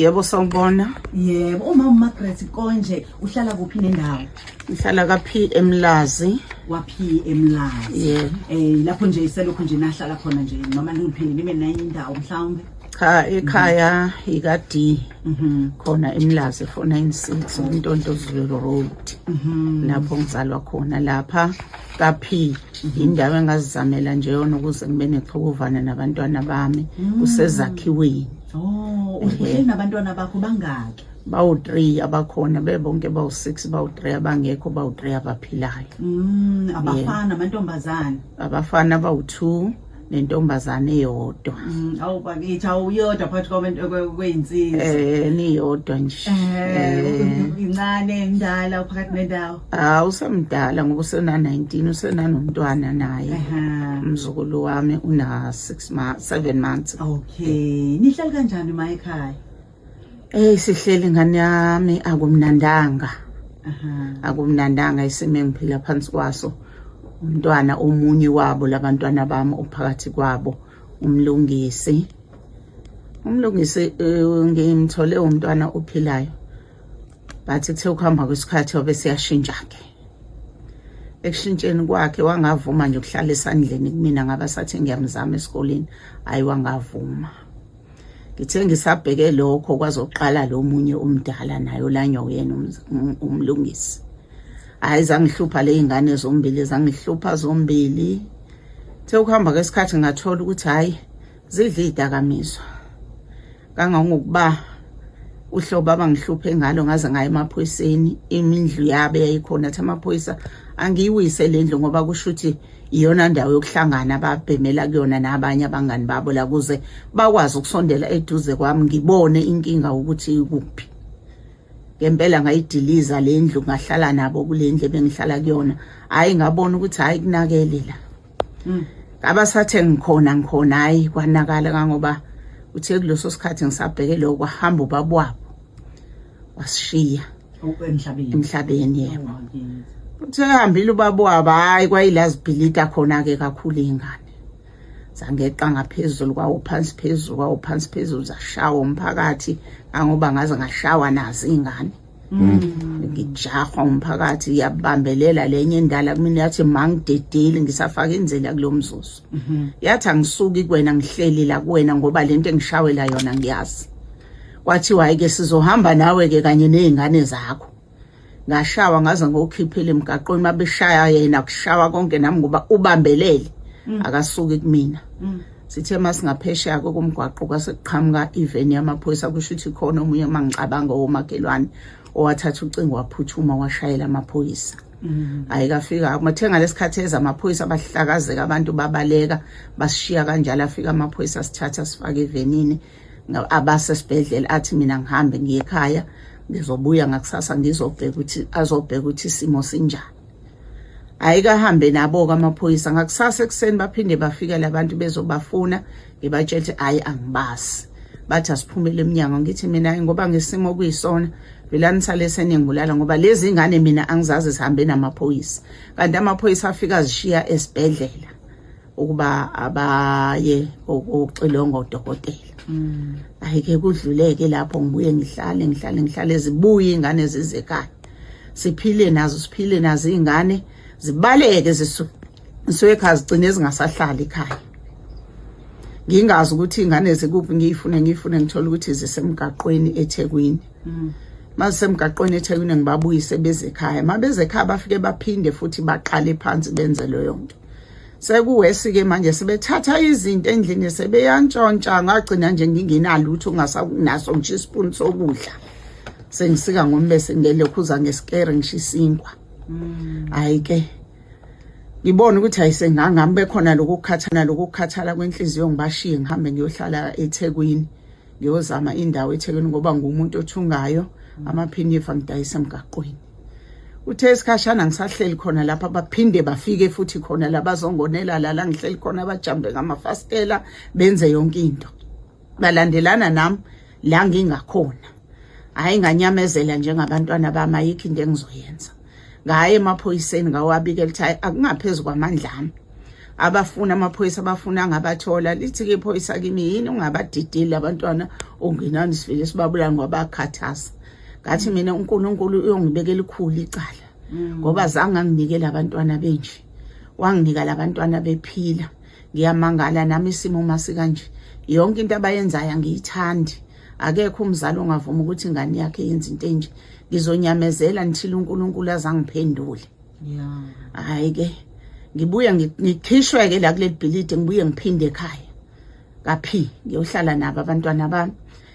Yebo sawubona. Yebo, uma Margaret konje uhlala kuphi nendawo? Ngihlala kaPhi eMlazi. Waphi eMlazi? Yebo. Lapho nje iselokhu nje nahlala khona nje noma niphinde nibe nayo indawo mhlawumbe? Cha, ekhaya ikadi khona eMlazi 496 uNtontozulu Road. Lapho ngizalwa khona lapha kaPhi indawo engazizamela nje yona ukuze ngibe nexhukuvana nabantwana bami usezakhiweni. Oh, uhleli nabantwana bakho bangaki? Bawu3 abakhona bebonke bawu6 bawu3 abangekho bawu3 abaphilayo. Abafana amantombazane. Abafana bawu2 nentombazane eyodwa. Awubakithi awuyodwa phakathi kwabantu kweyinsizwa. Niyodwa nje. Incane indala phakathi nendawo. Usamdala ngoba usena 19 usenanomntwana naye. Umzukulu wami una 7 months. Okay. Nihlala kanjani ma ekhaya? Sihleli ingane yami akumnandanga. Akumnandanga isime ngiphila phansi kwaso. Umntwana omunye wabo labantwana bami ophakathi kwabo umlungisi ngimthole umntwana ophilayo bathi kuthe ukuhamba kwesikhathi wabe siyashintsha ke ekushintsheni kwakhe wangavuma nje ukuhlala esandleni kumina ngaba sathi ngiyamzama esikoleni hayi wangavuma ngithe ngisabheke lokho kwazoqala lo munye umdala nayo lanyo yena umlungisi hayi zangihlupha le ingane zombili zangihlupha zombili the ukuhamba kwesikhathi ngathola ukuthi hayi zidla idakamizwa kangangokuba uhlobo abangihluphe ngalo ngaze ngaye emaphoyiseni imindlu yabe yayikhona athi amaphoyisa angiyiwise lendlu ngoba kusho ukuthi iyona ndawo yokuhlangana ababhemela kuyona nabanye abangani babo la kuze bakwazi ukusondela eduze kwami ngibone inkinga ukuthi ikuphi ngempela ngayidiliza lendlu ngahlala nabo kulendlu bengihlala kuyona hayi ngabona ukuthi hayi kunakelela abasathe ngikhona hayi kwanakala kangoba uthe kuloso sikhathi ngisabheke lo kwahamba ubabwabo wasishiya emhlabeni yebo uthe hambile ubabwabo hayi kwayilazibhilita khona ke kakhulu ingane zangeqa ngaphezulu kwawo phansi phezulu zashawa umphakathi angoba ngaze ngashawa nazi ingane ngijahwa umphakathi yabambelela lenye indala kumina yathi mangidedeli ngisafaka inzela kulomzuzu yathi angisuki kuwena ngihleli la kuwena ngoba lento engishawela yona ngiyazi kwathi waye ke sizohamba nawe ke kanye nezingane zakho ngashawa ngaze ngokhiphela emgaqweni mabeshaya yena kushawa konke nami ngoba ubambelele akasuki kumina sithe masingaphesheya komgwaqo kwasekuqhamuka iveni yamaphoyisa kusho ukuthi khona omunye mangicabanga omakhelwane owathatha ucingo waphuthuma washayela amaphoyisa ayikafika mathenga lesikhathi ezamaphoyisa bahlakazeka abantu babaleka basishiya kanjalo afika amaphoyisa sithatha sifaka evenini abase sibedlela athi mina ngihambe ngiye ekhaya ngizobuya ngakusasa ngizobheka ukuthi azobheka ukuthi isimo sinjani ayikahambe nabo kamaphoyisa ngakusasa ekseni baphinde bafika labantu bezobafuna ngibatshela hayi angibasi bathi asiphumele eminyango ngithi mina ngoba ngesimo kuyisona velani sale seningibulala ngoba lezi ingane mina angizazi sihambe namaphoyisa kanti amaphoyisa afika azishiya esibedlela ukuba abaye ukuxilonga udokotela ayike kudluleke lapho ngibuye ngihlale zibuye ingane zizekhaya siphile nazo ingane zibaleke zisuka zigcine ezingasahlali ekhaya ngingazi ukuthi ingane zikuphi ngiyifune ngithola ukuthi zisemgaqweni eThekwini masemgaqweni eThekwini ngibabuyise beze ekhaya mabeze ekhaya bafike baphinde futhi baqale phansi benze leyo nto sekuwesi ke manje sebethatha izinto endlini sebeyantshontsha ngagcina nje ngingenalutho ungasakunaso ngisho ispoon sokudla sengisika ngombese ngelokhuza ngesikere ngishisingwa hayi ke ngibona ukuthi ayisengangambe khona lokukhathala kwenhliziyo ngibashiye ngihambe ngiyohlala eThekwini ngiyozama indawo eThekwini ngoba ngumuntu othungayo amaphinifa ngidayisa emgaqweni uthe isikhashana ngisahleli khona lapha baphinde bafike futhi khona labazongonela la ngihleli khona bajambe ngamafastela benze yonke into balandelana nami la ngingakhona hayi nganyamezela njengabantwana bami ayikho into engizoyenza ngaye emaphoyiseni ngawabikela ukuthi akungaphezulu kwamandla ami abafuna amaphoyisa abafuna ngabathola lithi-ke iphoyisa kimi yini ungabadidili abantwana ongenani sivele sibabulala ngwabakhathaza ngathi mina uNkulunkulu uyongibekela ikhulu icala ngoba zange anginikele abantwana benje wanginika labantwana bephila ngiyamangala nami isimo masikanje yonke into abayenzayo ngiyithandi akekho umzali ongavuma ukuthi ingane yakhe yenze into enje ngizonyamezela nithile uNkulunkulu azangiphendule hayi ke ngibuya ngikhishwe ke la kuleli bhilidi ngibuye ngiphinde ekhaya kaphi ngiyohlala nabo abantwana bami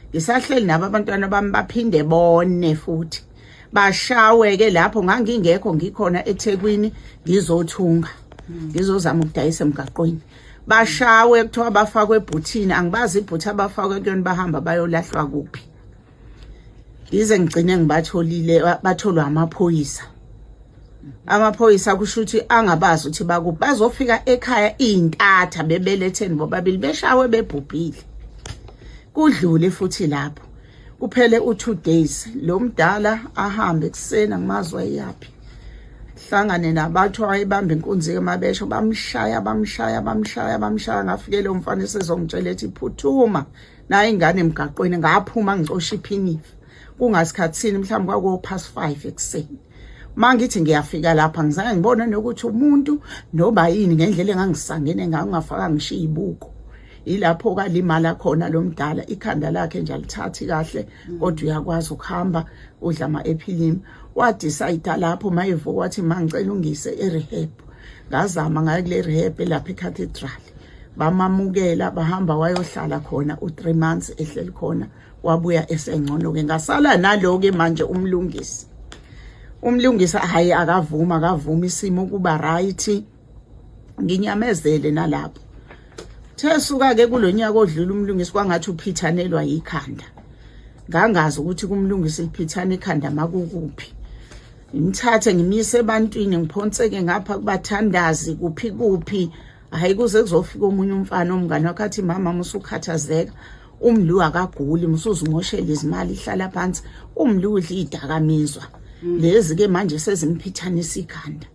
ngisahleli nabo abantwana bami baphinde bone futhi bashawe ke lapho ngangingekho ngikhona eThekwini ngizothunga ngizozama ukudayisa emgaqweni bashawe kuthiwa bafakwe ebhuthini angibazi ibhuthi abafakwe kuyona bahamba bayolahlwa kuphi ngize ngigcine ngibatholile batholwa amaphoyisa kusho ukuthi angabazi ukuthi bakuphi bazofika ekhaya intatha bebeletheni bobabili beshawe bebhubhile kudlule futhi lapho kuphele u2 days lo mdala ahambe kusena ngimazwa yapi hlangane nabathu ayibamba inkunzi emabesho bamshaya ngafike lo mfana esezongitshela ethi phuthuma naye ingane emgaqweni ngaphuma ngicosha iphinifa kungasikhatsini mhlawumbe kwako past 5 ekseni mangithi ngiyafika lapha ngizange ngibona nokuthi umuntu noba yini ngendlela engangisangene ngayo ngafaka ngishiya ibuko ilapho kalimala khona lo mdala ikhanda lakhe nje alithathi kahle kodwa uyakwazi ukuhamba udla ama-epilim wadecide lapho mayevuka wathi mangicela ungise e-rehab ngazama ngayo kule rehab lapha eCathedral bamamukela bahamba wayohlala khona u3 months ehleli khona wabuya esengcono ke ngasala nalo-ke manje umlungisi hayi akavuma isimo kuba right nginyamezele nalapho Thesuka-ke kulonyaka odlula umlungisi kwangathi uphithanelwa yikhanda ngangazi ukuthi kumlungisi liphithana ikhanda makukuphi ngimthathe ngimise ebantwini ngiphonseke ngapha kubathandazi kuphi hayi kuze kuzofika omunye umfana omngane wakathi mama musukhathazeka umlu akaguli musuzimoshela izimali ihlala phansi umlu udla idakamizwa lezi ke manje sezimphithanisa ikhanda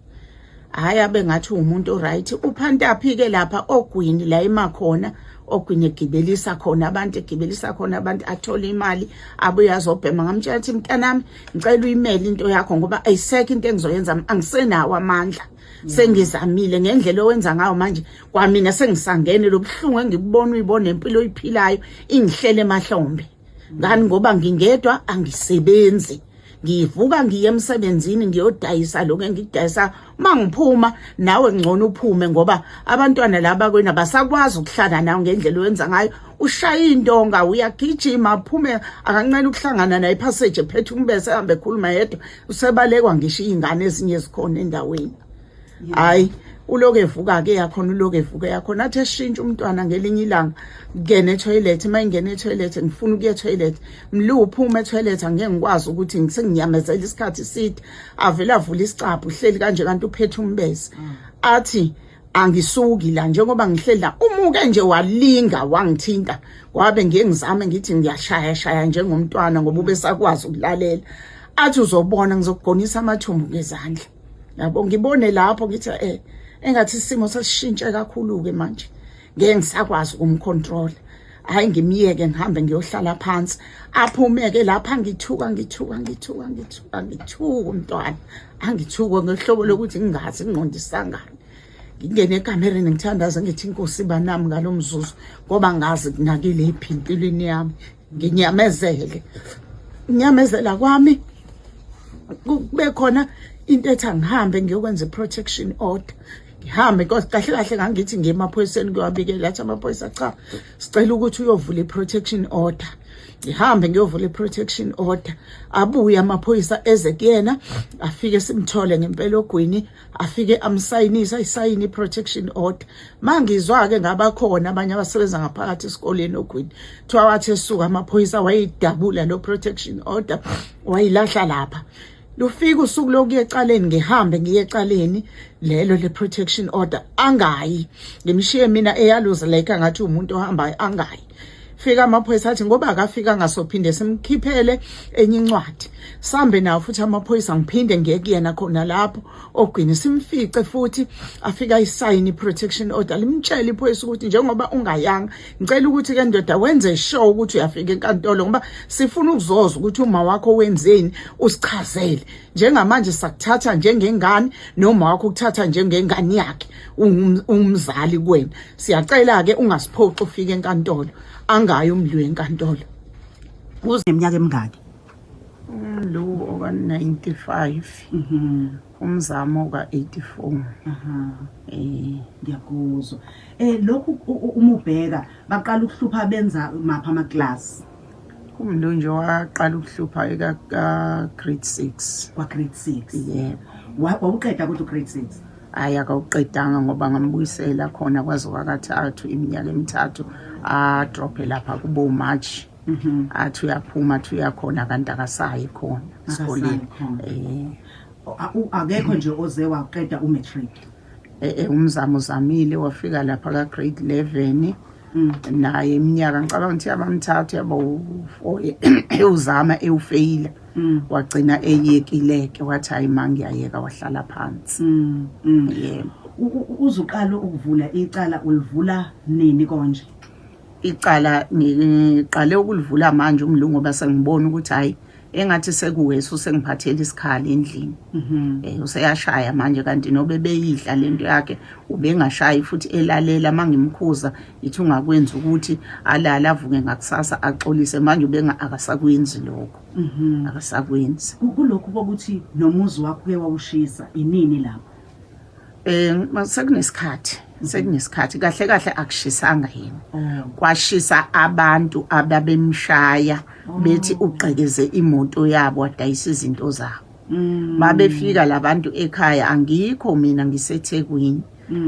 hayi abengathi umuntu right uphantaphi ke lapha ogwini la emakhona ogwini egibelisa khona abantu athola imali abuye azobhema ngamtshela ukuthi mntanami ngicela uyimele into yakho ngoba ayisekho into engizoyenza angisenawo amandla sengizamile ngendlela owenza ngayo manje kwamina sengisangene lobuhlungu engibona uyibona impilo oyiphilayo ingihlele emahlombe ngani ngoba ngingedwa angisebenzi ngivuka ngiye emsebenzini ngiyodayisa lokho engidayisa mangiphuma nawe ngcono uphume ngoba abantwana laba kwena basakwazi ukuhlala nawe ngendlela owenza ngayo ushaya indonga uyagijima aphume akancane ukuhlangana naye passage ephethe umbese ahambe ekhuluma yedwa usebalekwa ngisho ingane ezinye zikhona endaweni hayi uloke evuka-ke yakhona athi eshintsha umntwana ngelinye ilanga ngene etoilet mayingene etoilet ngifuna ukuya etoilet mluphume etoilet angeke ngikwazi ukuthi ngisenginyamezela isikhathi side avela avula isicaphu uhleli kanje kanti uphethe umbese athi angisuki la njengoba ngihleli la umuke nje walinga wangithinta wabe ngiyengizame ngithi ngiyashaya njengomntwana ngoba ubesakwazi ukulalela athi uzobona ngizokugonisa amathumbu ngezandla yabo ngibone lapho ngithi engathi isimo sasishintshe kakhulu-ke manje ngeke ngisakwazi ukumcontrol hayi ngimiyeke ngihambe ngiyohlala phansi aphume-ke lapha ngithuka umntwana angithuka ngehlobo lokuthi ngingazi ngiqondisangani ngingene ekamereni ngithandaza ngithi inkosi banami ngalo mzuzu ngoba ngazi kunakile iphi empilweni yami nginyamezela kwami kube khona into ethi angihambe ngiyokwenza i-protection order ngihambe kahle ngangithi ngiye emaphoyiseni kuyobikela athi amaphoyisa cha sicela ukuthi uyovula i-protection order ngihambe ngiyovula i-protection order abuye amaphoyisa eze kuyena afike simthole ngempela ogwini afike isayini i-protection order mangizwa-ke ngabakhona abanye abasebenza ngaphakathi esikoleni ogwini thiwa wathi esuka amaphoyisa wayidabula lo protection order wayilahla lapha lufika usuku lokuya ecaleni ngihambe ngiye ecaleni lelo le-protection order angayi ngimshiye mina eyaluza like ngathi umuntu ohambayo angayi fika amaphoyisa athi ngoba akafika ngasophinde simkhiphele enye incwadi sambe nawo futhi amaphoyisa ngiphinde ngekuyena khona lapho ogwini simfice futhi afika isayini protection order limtshela iphoyisa ukuthi njengoba ungayanga ngicela ukuthi ke ndoda wenze sure ukuthi uyafika enkantolo ngoba sifuna ukuzoza ukuthi uma wakho wenzeni usichazele njengamanje sakuthatha njengengane noma wakho ukuthatha njengengane yakhe umzali kuwena siyacela ke ungasiphoqi ufike enkantolo angayi umlwe enkantolo Uzineminyaka emingaki? lo oka 95 umzamo ka 84 ngiyakuzwa. Lokhu uma ubheka baqala ukuhlupha benza mapha ama class. umlo nje waqala ukuhlupha eka grade 6 Kwa grade 6. yebo Wawuqeda ukuthi grade 6. akawuqedanga ngoba ngambuyisela khona kwaziwa kathathu iminyaka emithathu a drop lapha kubo March athi uyaphuma athi uyakhona kanti akasayi khona esikoleni Akekho nje oze waqeda umatric. umzamo uzamile wafika lapha ka grade 11 naye iminyaka ngicabanga ukuthi abamthathu yabo u4 uzama ewufeyila wagcina eyekileke wathi hayi mangiyayeka wahlala phansi yebo Uzuqala ukuvula icala ulivula nini konje? icala ngiqale ukulivula manje umlungu ngoba sengibona ukuthi hayi engathi sekuweso sengiphathela isikhali endlini useyashaya manje kanti nobe beyidla lento yakhe ubengashayi futhi elalela mangimkhuza ithi ungakwenza ukuthi alala avuke ngakusasa axolise manje ubenga akasakwenzi lokho akasakwenzi Kulokhu kokuthi nomuzi wakho ke wawushisa inini lapho? sekunesikhathi kahle kahle akushisanga yena kwashisa abantu ababemshaya bethi ugqekeze imoto yabo wadayisa izinto zabo babefika labantu ekhaya angikho mina ngiseThekwini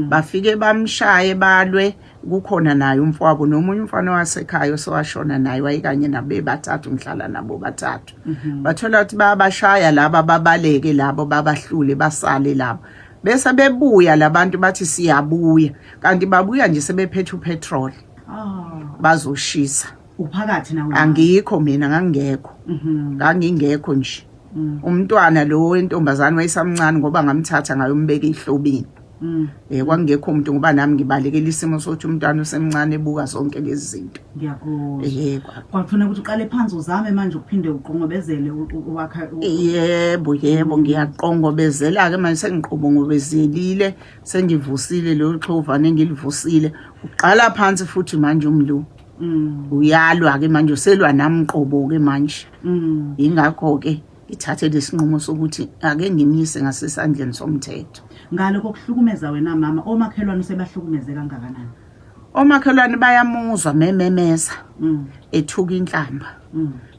bafike bamshaye balwe kukhona naye umfowabo nomunye umfana wasekhaya osewashona naye wayekanye nabe bathathu ngihlala nabo bathathu bathola ukuthi babashaya laba babaleke labo babahlule basale labo bese bebuya labantu bathi siyabuya kanti babuya nje sebephethe upetrol bazoshisa uphakathi nawe angikho mina ngangingekho nje umntwana lo wentombazane wayesamncane ngoba ngamthatha ngayombeka ihlobini kwangekho umuntu ngoba nami ngibalekela isimo sokuthi umntwana usemncane ebuka zonke lezi zinto ngiyakuzwa kwakufanele ukuthi uqale phansi uzame manje ukuphinde uqongobezele wakha yebo ngiyaqongobezela ke manje sengiqobongobezelile sengivusile lo xhovane engilivusile uqala phansi futhi manje umlu uyalwa ke manje uselwa namqobo ke manje ingakho ke ithathe lesinqumo sokuthi ake ngimise ngasesandleni somthetho ngalo kokuhlukumeza wena mama omakhelwane sebahlukumeze kangakanani omakhelwane bayamuzwa mememeza ethuka inhlamba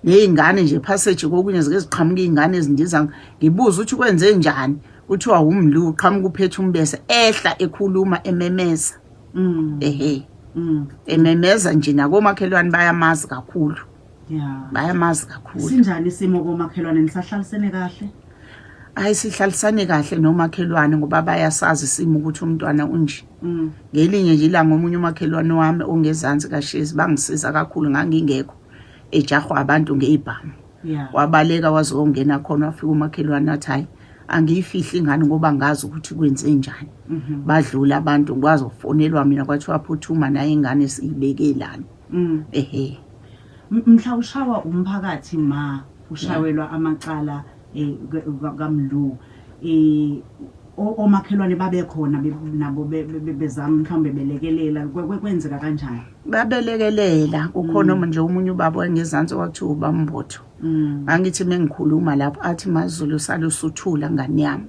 nezingane nje passage kokunye zike ziqhamuka izingane ezindiza ngibuza ukuthi kwenze njani uthiwa umlu uqhamuka uphethe umbese ehla ekhuluma ememeza ememeza nje nakomakhelwane bayamazi kakhulu bayamazi kakhulu sinjani isimo komakhelwane nisahlalisene kahle sihlalisane kahle nomakhelwane ngoba bayasazi isimo ukuthi umntwana unje ngelinye nje ilanga omunye umakhelwane wami ongezansi kaShezi bangisiza kakhulu ngangingekho ejahwa abantu ngeibhamu wabaleka wazongena khona wafika umakhelwane athi hayi angiyifihli ingane ngoba ngazi ukuthi kwenze njani badlula abantu ngwazi ukufonelwa mina kwathi waphuthuma naye ingane siyibekelana mhla ushawa umphakathi ma ushawelwa amacala kamlu omakhelwane babekhona nabo bezama mhlawumbe belekelela kwenzeka kanjani babelekelela kukhona nje umunye ubaba engezansi wathi ubambotho angithi mengikhuluma lapho athi maZulu salusuthula ngani yami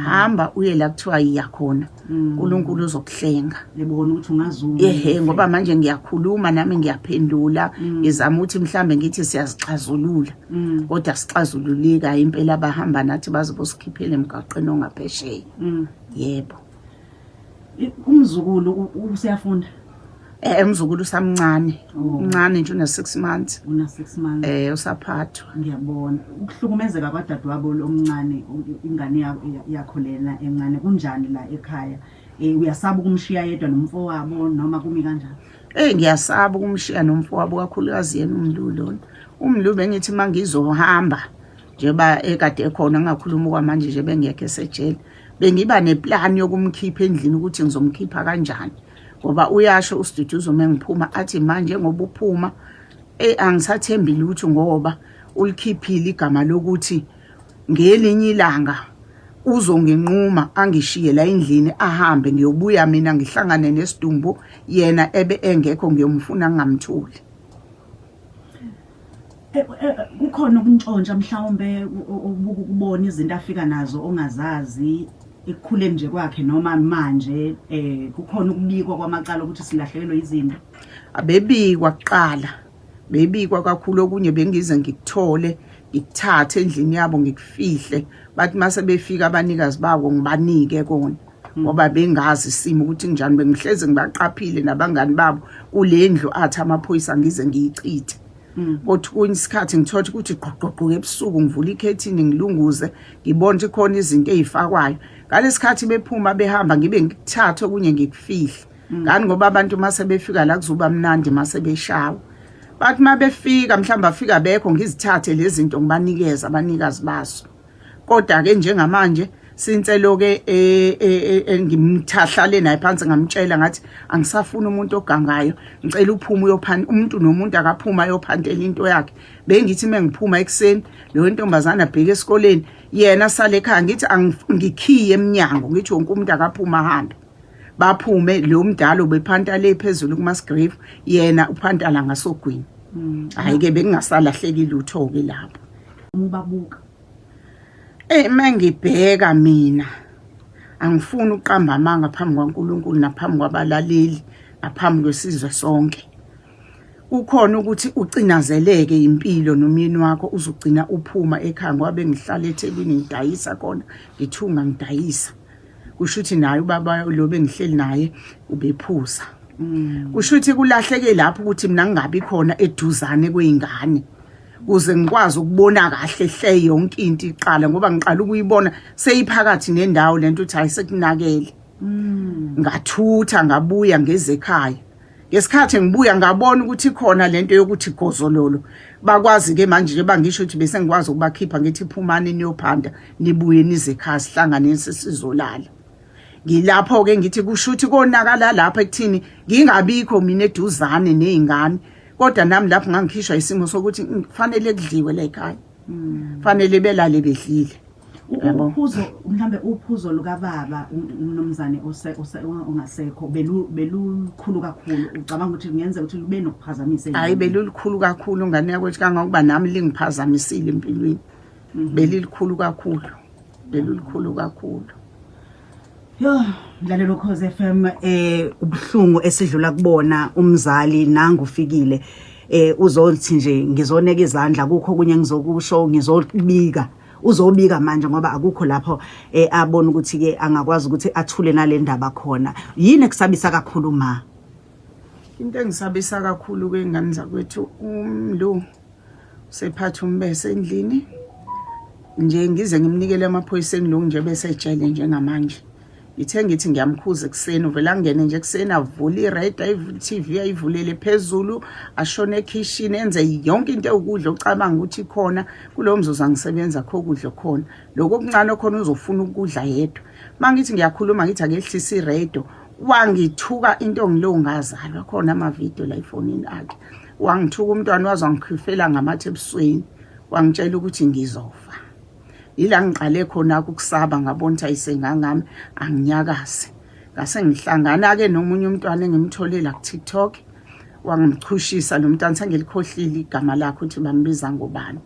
hamba uye la kuthiwa iyakhona uNkulunkulu uzokuhlenga lebona ukuthi ungazuma ngoba manje ngiyakhuluma nami ngiyaphendula ngizama ukuthi mhlambe ngithi siyazixazulula kodwa sixazululika impela abahamba nathi bazobosikhiphele emgaqeni ongaphesheya yebo umzukulu usiyafunda umzukulu usamncane umncane nje una 6 months usaphathwa ngiyabona ukuhlukumezeka kwadadewabo omncane ingane yakho lena encane kunjani la ekhaya uyasaba ukumshiya yedwa nomfowabo noma kumi kanjani ngiyasaba ukumshiya nomfowabo kakhulukazi yena uMlu lona. uMlu bengithi mangizohamba njengoba ekade ekhona ngakhuluma kwamanje nje bengekho esejele. Bengiba neplan yokumkhipha endlini ukuthi ngizomkhipha kanjani. Ngoba uyasho uSiduduzo mengiphuma athi manje ngoba uphuma angisathembi lutho ngoba ulikhiphile igama lokuthi ngelinye ilanga uzonginquma angishiye la endlini ahambe ngiyobuya mina ngihlangane nesidumbu yena ebe engekho ngiyomfuna ngingamthuli. Kukhona ukuntshontsha mhlawumbe ukubona izinto afika nazo ongazazi ekukhuleni nje kwakhe noma manje kukhona ukubikwa kwamacala ukuthi silahlekelwe izinto. Abebikwa kuqala. Bebikwa kakhulu okunye bengize ngikuthole ngikuthathe endlini yabo ngikufihle bathi mase befika abanikazi babo ngibanike kona ngoba bengazi isimo ukuthi njani bengihleze ngibaqaphile nabangani babo kule ndlu athi amaphoyisa ngize ngiyichithe. Kodwa kunye isikhathi ngithola ukuthi qoqoqo ebusuku ngivula ikhethini ngilunguze ngibona ukuthi khona izinto ezifakwayo ngalesikhathi bephuma behamba ngibe ngikuthathe okunye ngikufihle ngani ngoba abantu mase befika la kuzoba mnandi mase beshawa. Bathi mabefika mhlamba afika bekho ngizithathe lezi zinto ngibanikeza abanikazi baso. Kodwa ke njengamanje sinselo ke ngimthahlale naye phansi ngamtshela ngathi angisafuna umuntu ogangayo ngicela uphume uyophanda umuntu nomuntu akaphuma ayophantela into yakhe. Bengithi mengiphuma ekseni lo ntombazana abheke esikoleni yena sale ekhaya ngithi ngikhiye eminyango ngithi wonke umuntu akaphuma ahambe. Baphume lo mdalo bephanta le phezulu kuMasgrave yena uphantala ngasogwini. Hayi ke bengingasalahleki lutho ke lapho. Ubabuka mangibheka mina angifuni uqamba amanga phambi kwaNkulunkulu naphambi kwabalaleli naphambi kwesizwe sonke. Kukhona ukuthi ucinazeleke impilo nomyeni wakho uzugcina uphuma ekhaya ngoba bengihlala eThekwini ngidayisa khona ngithunga ngidayisa. Kusho ukuthi naye ubaba lo bengihleli naye ubephuza. Kusho ukuthi kulahleke lapho ukuthi mina ngingabi khona eduzane kweingane kuze ngikwazi ukubona kahle hle yonke into iqala ngoba ngiqala ukuyibona seyiphakathi nendawo lento uthi ayisekunakele. Ngathutha ngabuya ngeze ekhaya. Ngesikhathi ngibuya ngabona ukuthi khona lento yokuthi gozololo bakwazi ke manje nje bangisho ukuthi bese ngikwazi ukubakhipha ngithi phumani niyophanda nibuye nize ekhaya sihlangane sizolala. Ngilapho ke ngithi kusho ukuthi konakala lapha ekuthini ngingabikho mina eduzane neingane kodwa nami lapho ngangikhishwa isimo sokuthi kufanele kudliwe la ekhaya. Fanele belale bedlile. Uphuzo mhlambe uphuzo luka baba uMnumzane ongasekho belukhulu kakhulu ucabanga ukuthi kungenza ukuthi lube nokuphazamisa. Hayi belukhulu kakhulu ngane yakwethu kangokuba nami lingiphazamisile empilweni. Belilikhulu kakhulu. Belilikhulu kakhulu. Yo mlalelo Ukhozi FM ubuhlungu esidlula kubona umzali nangu ufikile uzothi nje ngizoneka izandla kukho kunye ngizokusho ngizobika uzobika manje ngoba akukho lapho abona ukuthi ke angakwazi ukuthi athule nale ndaba khona. Yini ekusabisa kakhulu ma? Into engisabisa kakhulu ke ingane zakwethu uMlu sephatha umbese endlini nje ngize ngimnikele amaphoyiseni lo nje bese ejele njengamanje. Ithe ngithi ngiyamkhuza ekseni uvela ngene nje ekseni avula iRadio TV ayivulele phezulu ashone ekitchen enze yonke into ukudla ucabanga ukuthi khona kulo mzuzu angisebenza kho ukudla khona lokho okuncane khona uzofuna ukudla yedwa. Mangithi ngiyakhuluma ngithi akehlisa iRadio wangithuka into ngilongazalwa khona ama video la efonini akhe wangithuka umntwana wazangikhifela ngamathe ebusweni wangitshela ukuthi ngizofa. Ila ngiqale khona ukusaba ngabona ukuthi ayisengangami anginyakaze. Ngase ngihlangana ke nomunye umntwana engimtholela ku TikTok wangimchushisa lo mntwana sengelikhohlile igama lakhe ukuthi bambiza ngobani.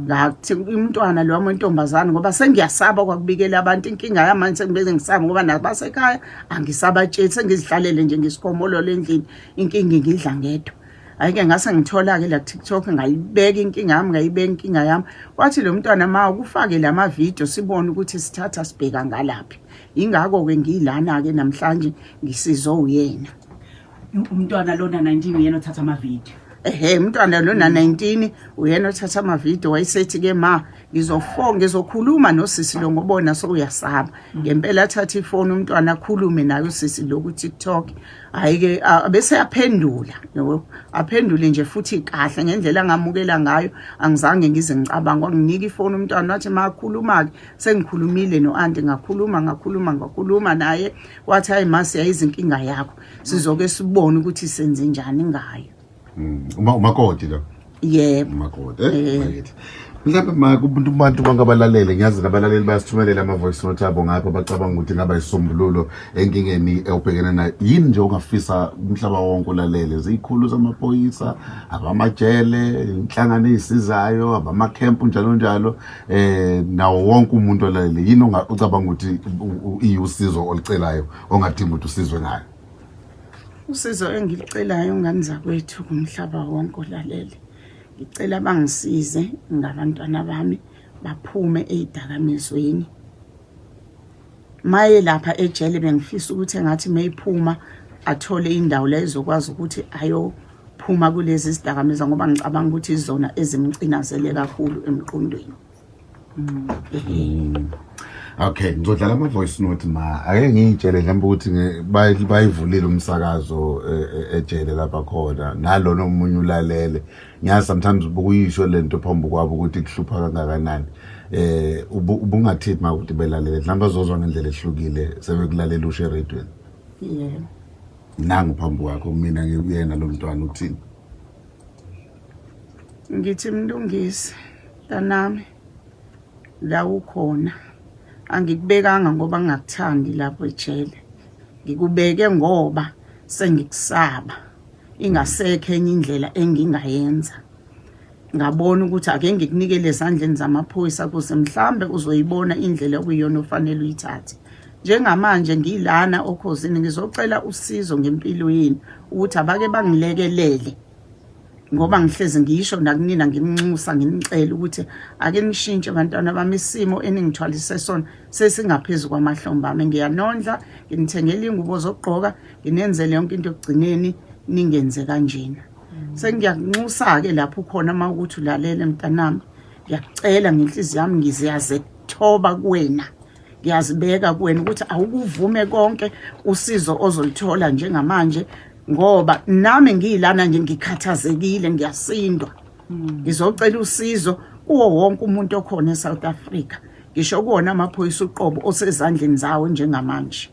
Ngathi umntwana lo wentombazana ngoba sengiyasaba kwakubikela abantu inkinga yamanje sengibeze ngisaba ngoba nabasekhaya angisabatsheli sengizihlalele nje ngisikhomolo lendlini inkinga ngidla ngedwa. Ayike ngase ngithola ke la TikTok ngayibeka inkinga yami ngayibeka inkinga yami wathi lo mntwana ma ukufake lama video sibone ukuthi sithatha sibheka ngalaphi. Ingakho ke ngilana ke namhlanje ngisizo uyena. Umntwana lona 19 uyena othatha ama video. umntwana lona 19 uyena othatha ama video wayesethi ke ma ngizokhuluma nosisi lo ngobona so uyasaba ngempela athatha ifone umntwana akhulume naye usisi lo ku TikTok hayi ke bese yaphendula yabo aphendule nje futhi kahle ngendlela angamukela ngayo angizange ngize ngicabanga nginika ifone umntwana wathi makhuluma ke sengikhulumile no auntie ngakhuluma naye wathi hayi masi yayizinkinga yakho sizoke sibone ukuthi senze njani ngayo umakoti lo yebo umakoti bakithi mhlawumbe kubantu bangabalalele ngiyazi nabalaleli bayasithumelela ama voice note abo ngapha bacabanga ukuthi ngaba isisombululo enkingeni obhekene nayo yini nje ongafisa umhlaba wonke ulalele zikhulu zamaphoyisa abamajele inhlangano ezisizayo abamacamp njalo nawo wonke umuntu olalele yini ongacabanga ukuthi iyusizo olicelayo ongadinga ukuthi usizwe ngayo usizo engilicelayo ngani zakwethu kumhlaba wonke olalele ngicela bangisize ngabantwana bami baphume ezidakamizweni maye lapha ejele bengifisa ukuthi engathi mayiphuma athole indawo la izokwazi ukuthi ayophuma kulezi zidakamizwa ngoba ngicabanga ukuthi izona ezimcinazele kakhulu emqondweni Okay, ngizodlala ama voice note ake ngiyitshele mhlawumbe ukuthi bayivulile umsakazo ejele lapha khona nalona umunye ulalele ngiyazi sometimes ukuyisho lento phambi kwabo ukuthi kuhlupha kangakanani ubungathethi makuthi belalele mhlawumbe azozwa ngendlela ehlukile sebekulalela ushe radio nangu phambi kwakho mina ngiyena lo mntwana uthini ngithi Mlungisi tanami la ukhona angikubekanga ngoba ngingakuthandi lapho ejele ngikubeke ngoba sengikusaba ingasekho enye indlela engingayenza ngabona ukuthi ake ngikunikele ezandleni zamaphoyisa kuze mhlambe uzoyibona indlela okuyiyona ofanele uyithathe njengamanje ngilana okhosini ngizocela usizo ngempilo yini ukuthi abake bangilekelele ngoba ngihlezi ngisho nakunina nginxusa nginicela ukuthi ake nishintshe abantwana bami isimo eningithwalise sona sesingaphezulu kwamahlombe ami ngiyanondla nginithengele ingubo zokugqoka nginenzele yonke into ekugcineni ningenze kanjena sengiyakunxusa ke lapho khona mawukuthi ulalele mntanami ngiyakucela ngenhliziyo yami ngiziyaze thoba kuwena ngiyazibeka kuwena ukuthi awukuvume konke usizo ozolithola njengamanje ngoba nami ngiyilana nje ngikhathazekile ngiyasindwa ngizocela usizo kuwo wonke umuntu okhona eSouth Africa ngisho kuona amaphoyisa uqobo osezandleni zawo njengamanje